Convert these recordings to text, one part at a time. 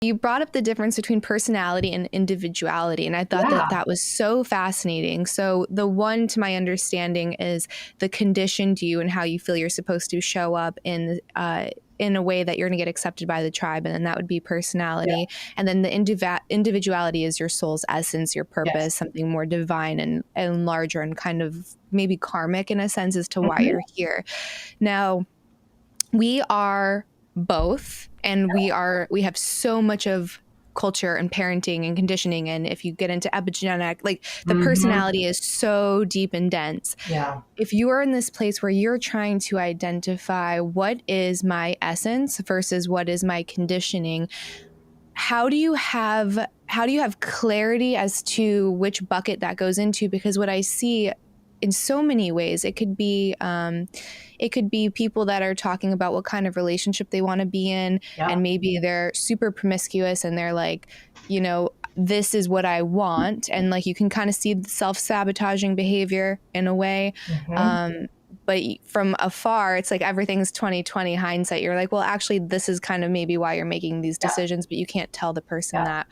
You brought up the difference between personality and individuality, and I thought that was so fascinating. So the one, to my understanding, is the conditioned you and how you feel you're supposed to show up in a way that you're going to get accepted by the tribe, and then that would be personality. Yeah. And then the individuality is your soul's essence, your purpose, something more divine and larger and kind of maybe karmic in a sense as to why you're here. Now, we are both, and we have so much of culture and parenting and conditioning, and if you get into epigenetic, like the personality is so deep and dense. If you are in this place where you're trying to identify what is my essence versus what is my conditioning, how do you have clarity as to which bucket that goes into? Because what I see in so many ways, it could be people that are talking about what kind of relationship they want to be in, and maybe they're super promiscuous and they're like, this is what I want, and like you can kind of see the self-sabotaging behavior in a way. But from afar, it's like everything's 20/20 hindsight. You're like, well, actually, this is kind of maybe why you're making these decisions, but you can't tell the person that.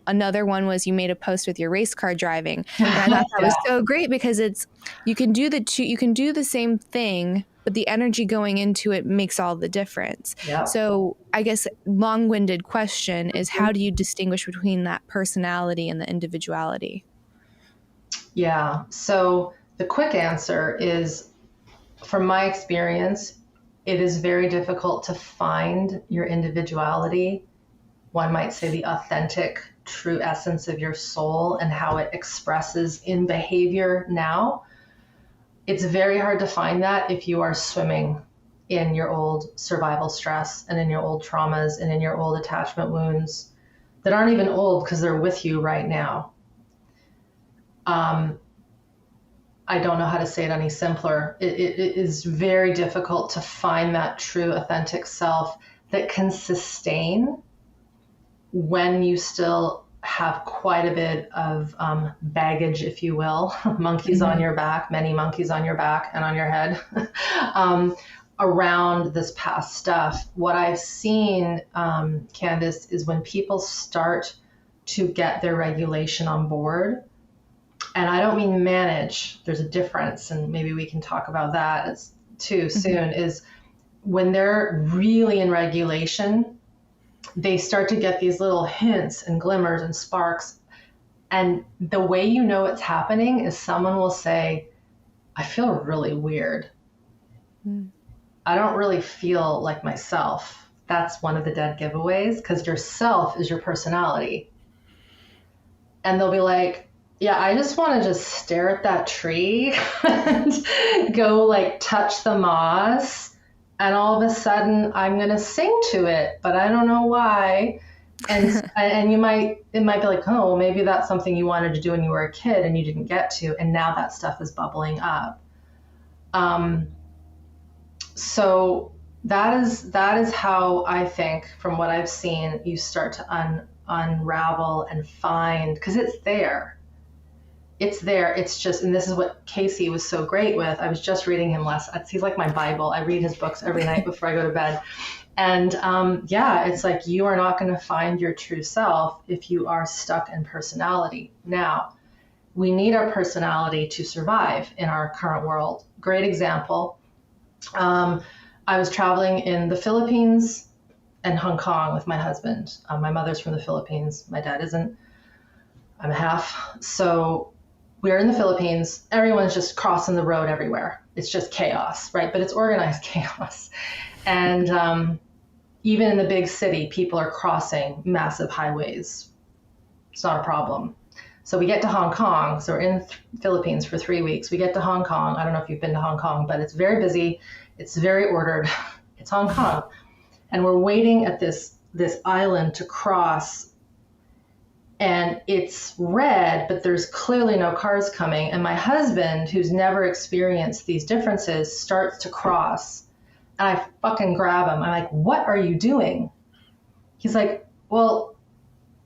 Another one was you made a post with your race car driving. And I thought that was so great because you can do the same thing, but the energy going into it makes all the difference. So I guess long-winded question is, how do you distinguish between that personality and the individuality? So the quick answer is, from my experience, it is very difficult to find your individuality. One might say the authentic, true essence of your soul and how it expresses in behavior now. It's very hard to find that if you are swimming in your old survival stress and in your old traumas and in your old attachment wounds that aren't even old because they're with you right now. I don't know how to say it any simpler. It is very difficult to find that true, authentic self that can sustain when you still have quite a bit of baggage, if you will, monkeys on your back, many monkeys on your back and on your head, around this past stuff. What I've seen, Candice, is when people start to get their regulation on board, and I don't mean manage, there's a difference, and maybe we can talk about that too soon, is when they're really in regulation, they start to get these little hints and glimmers and sparks. And the way you know it's happening is someone will say, I feel really weird. I don't really feel like myself. That's one of the dead giveaways, because your self is your personality. And they'll be like, yeah, I just want to just stare at that tree and go like touch the moss. And all of a sudden I'm going to sing to it, but I don't know why. And it might be like, oh, well, maybe that's something you wanted to do when you were a kid and you didn't get to. And now that stuff is bubbling up. So that is how I think, from what I've seen, you start to unravel and find, because it's there. It's there. It's just, and this is what Casey was so great with. I was just reading him he's like my Bible. I read his books every night before I go to bed. And it's like, you are not going to find your true self if you are stuck in personality. Now, we need our personality to survive in our current world. Great example. I was traveling in the Philippines and Hong Kong with my husband. My mother's from the Philippines. My dad isn't. I'm half. So we're in the Philippines. Everyone's just crossing the road everywhere. It's just chaos, right? But it's organized chaos. And even in the big city, people are crossing massive highways. It's not a problem. So we get to Hong Kong. So we're in the Philippines for 3 weeks. We get to Hong Kong. I don't know if you've been to Hong Kong, but it's very busy. It's very ordered. It's Hong Kong. And we're waiting at this island to cross. And it's red, but there's clearly no cars coming. And my husband, who's never experienced these differences, starts to cross. And I fucking grab him. I'm like, what are you doing? He's like, well,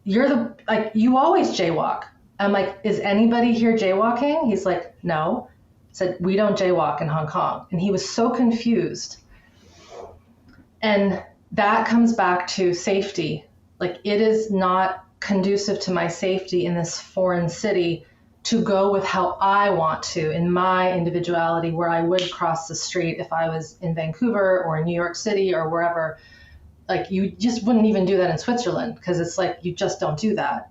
you always jaywalk. I'm like, is anybody here jaywalking? He's like, no. I said, we don't jaywalk in Hong Kong. And he was so confused. And that comes back to safety. Like, it is not conducive to my safety in this foreign city to go with how I want to in my individuality, where I would cross the street if I was in Vancouver or in New York City or wherever. Like, you just wouldn't even do that in Switzerland, because it's like, you just don't do that.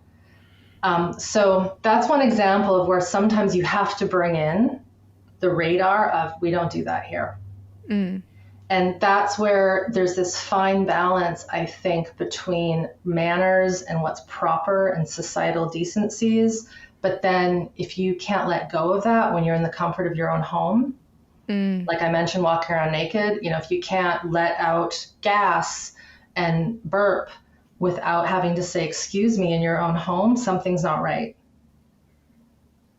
So that's one example of where sometimes you have to bring in the radar of, we don't do that here. Mm. And that's where there's this fine balance, I think, between manners and what's proper and societal decencies. But then if you can't let go of that when you're in the comfort of your own home, like I mentioned, walking around naked, if you can't let out gas and burp without having to say, excuse me, in your own home, something's not right.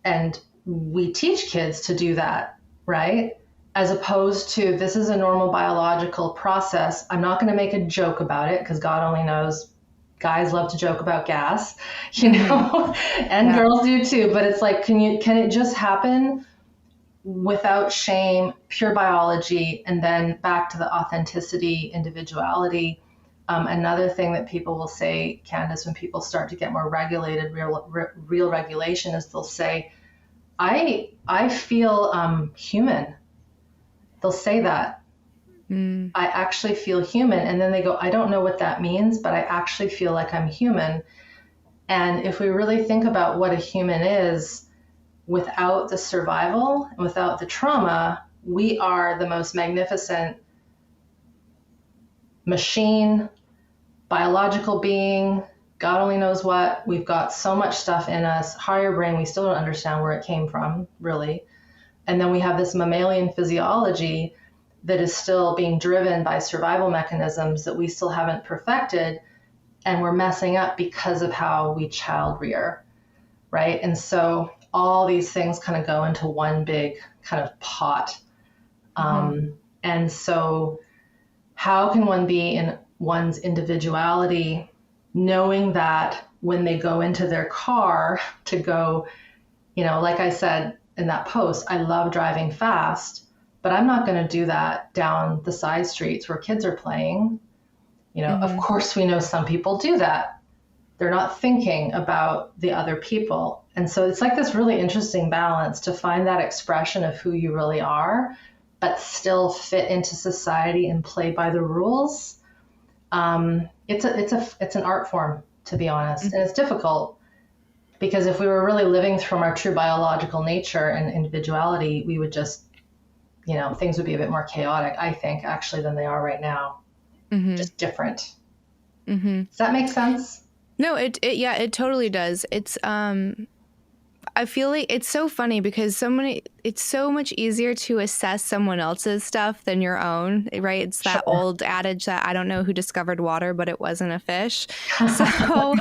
And we teach kids to do that, right? As opposed to, this is a normal biological process. I'm not going to make a joke about it, because God only knows guys love to joke about gas, and girls do too. But it's like, can it just happen without shame, pure biology, and then back to the authenticity, individuality. Another thing that people will say, Candice, when people start to get more regulated, real regulation, is they'll say, I feel human. They'll say that. I actually feel human. And then they go, I don't know what that means, but I actually feel like I'm human. And if we really think about what a human is, without the survival and without the trauma, we are the most magnificent machine, biological being, God only knows what. We've got so much stuff in us, higher brain, we still don't understand where it came from, really. And then we have this mammalian physiology that is still being driven by survival mechanisms that we still haven't perfected, and we're messing up because of how we child rear, right? And so all these things kind of go into one big kind of pot. And so how can one be in one's individuality, knowing that when they go into their car to go, like I said in that post, I love driving fast, but I'm not going to do that down the side streets where kids are playing. Of course, we know some people do that. They're not thinking about the other people. And so it's like this really interesting balance to find that expression of who you really are, but still fit into society and play by the rules. It's an art form, to be honest. And it's difficult, because if we were really living from our true biological nature and individuality, we would just, things would be a bit more chaotic, I think, actually, than they are right now. Just different. Does that make sense? No, it totally does. It's, I feel like it's so funny because it's so much easier to assess someone else's stuff than your own, right? It's that old adage that I don't know who discovered water, but it wasn't a fish. So